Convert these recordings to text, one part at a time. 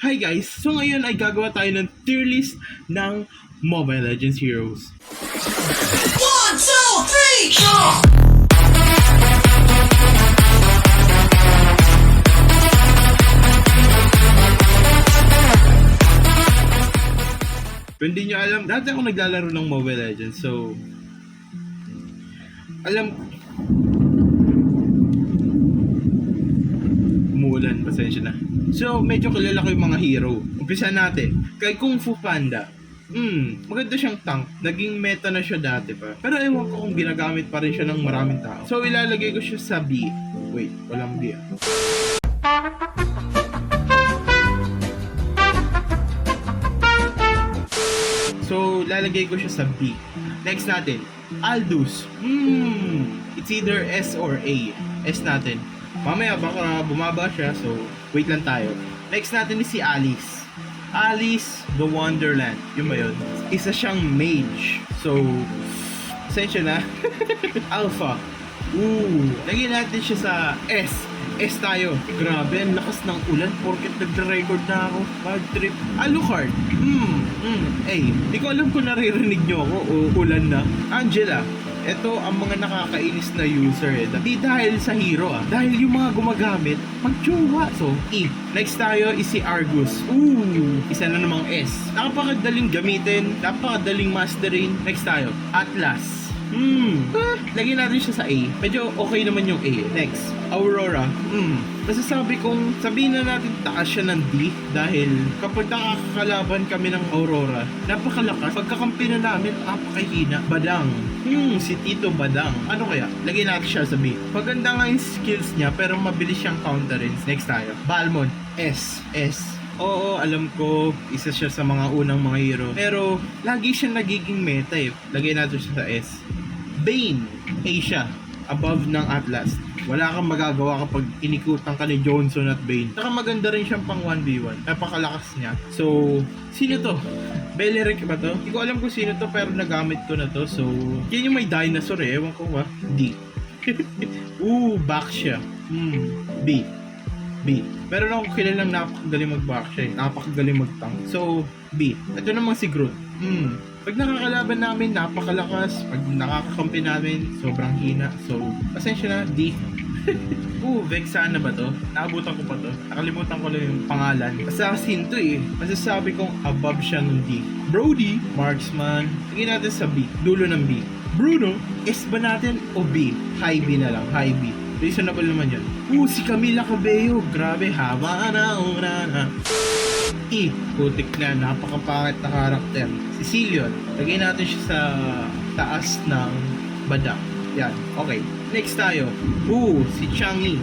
Hi guys! So ngayon ay gagawa tayo ng tier list ng Mobile Legends heroes. 1, 2, 3, go! Kung hindi nyo alam, dati ako naglalaro ng Mobile Legends. So, umuulan, pasensya na. So, medyo kilala ko yung mga hero. Umpisa natin. Kay Kung Fu Panda. Maganda siyang tank. Naging meta na siya dati pa. Pero ewan ko kung ginagamit pa rin siya ng maraming tao. So, ilalagay ko siya sa B. Wait, walang B ah. So, lalagay ko siya sa B. Next natin, Aldous. It's either S or A. S natin. Mamaya baka bumaba siya, so wait lang tayo. Next natin is si Alice. Alice the Wonderland. Yun ba yun? Isa siyang mage. So, pasensya na. Alpha. Lagyan natin siya sa S. S tayo. Grabe, ang lakas ng ulan porket nagre-record na ako. Bad trip. Alucard. A. Di ko alam kung naririnig nyo ako o ulan na. Angela. Ito ang mga nakakainis na user eh. Di dahil sa hero ah. Dahil yung mga gumagamit, magtsuwa. So, E. Next tayo is si Argus. Isa na namang S. Napakadaling gamitin. Napakadaling masterin. Next tayo, Atlas. Lagyan natin siya sa A. Medyo okay naman yung A. Next, Aurora. Masasabi kong sabihin na natin taas siya ng D dahil kapag nakakalaban kami ng Aurora, napakalakas. Pagkakampi na namin, napakahina. Badang. Si Tito Badang. Ano kaya? Lagyan natin siya sa B. Maganda nga yung skills niya pero mabilis siyang counterin. Next tayo, Balmond. S. Oo, alam ko, isa siya sa mga unang mga hero. Pero, lagi siya nagiging meta eh. Lagay natin siya sa S. Bane. A siya. Above ng Atlas. Wala kang magagawa kapag inikutan ka ni Johnson at Bane. Saka maganda rin siyang pang 1v1. Napakalakas niya. So, sino to? Beleric ba to? Hindi ko alam kung sino to pero nagamit ko na to. So, yan yung may dinosaur eh. Ewan ko ba? D. Back siya. B. Meron akong kilalang napakagaling mag-back siya eh. Napakagaling mag-tank. So, B. Ito namang si Groot. Pag nakakalaban namin, napakalakas. Pag nakakakampi namin, sobrang hina. So, pasensya na, D. Vexana ba to? Nakabutan ko pa to. Nakalimutan ko lang yung pangalan. Assassin to eh. Masasabi kong above siya ng D. Brody, Marksman. Tingin natin sa B. Dulo ng B. Bruno, S ba natin o B? High B na lang, high B. Reasonable naman yan. Si Camila Cabello. Grabe, haba na una na. E. Putik na, napakapangit na karakter. Cecilion. Lagay natin siya sa taas ng badak. Yan, okay. Next tayo. Si Changi.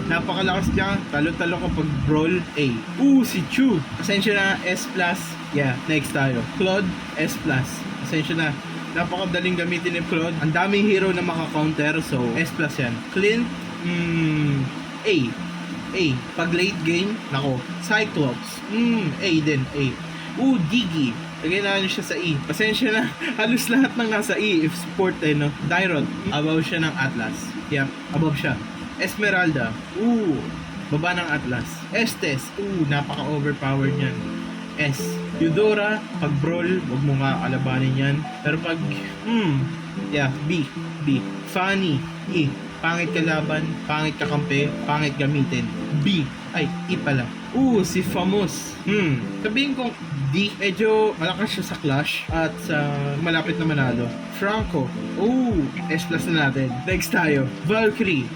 Napakalakas niya. Talo-talo kapag brawl. A. Si Chu. Pasensya na, S+. Yeah, next tayo. Claude, S+. Pasensya na. Napakadaling gamitin ni Claude. Ang daming hero na maka-counter. So, S+ yan. Clint, A. Pag late game, nako. Cyclops. A din, A. Diggy. Lagyan natin siya sa E. Pasensya na, halos lahat ng nasa E. If support eh, no? Dyrot. Above siya ng Atlas. Yep, above siya. Esmeralda. Baba ng Atlas. Estes. Napaka-overpowered niyan. S. Eudora. Pag brawl, wag mo nga kalabanin yan. Pero pag, B. Fanny. E. Pangit kalaban, pangit kakampi, pangit gamitin. B. E pala. Si Famous. Sabihin kong D. Medyo malakas siya sa Clash at sa malapit na manalo. Franco. S+ na natin. Next tayo. Valkyrie.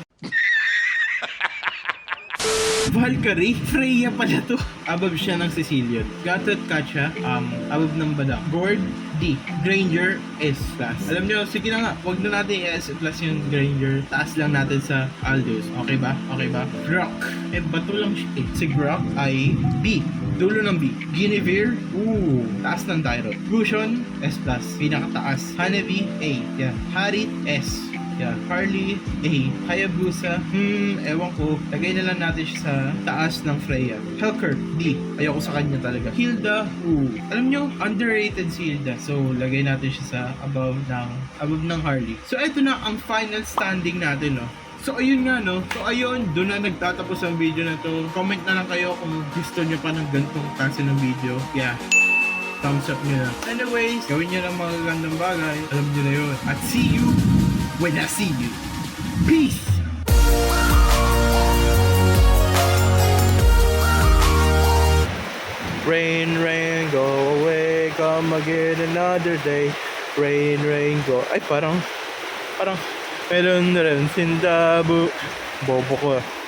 Valkyrie? Freya pala to. Above siya ng Cecilion. Gatot Katya, above ng Badak. Gord, D. Granger, S+. Alam nyo, sige na nga, wag na natin S+ yung Granger. Taas lang natin sa Aldous. Okay ba? Grok. Bato lang siya. Si Grok ay B. Dulo ng B. Guinevere, taas ng Dyrot. Gushon, S+. Pinakataas. Hanabi, A. Yeah. Harit, S. Yeah. Harley, A. Hayabusa, ewan ko. Lagay na lang natin siya sa taas ng Freya. Helker, D. Ayoko sa kanya talaga. Hilda, alam nyo, underrated si Hilda. So, lagay natin siya sa above ng Harley. So, eto na ang final standing natin, no? So ayun nga no, so ayun, doon na nagtatapos ang video na to. Comment na lang kayo kung gusto nyo pa ng ganitong klase ng video. Yeah, thumbs up nyo lang. Anyways, gawin nyo lang mga gandang bagay. Alam nyo na yun. At see you when I see you. Peace! Rain, rain, go away, come again another day. Rain, rain, go. Ay, parang, meron na rin sindabu. Bobo ko.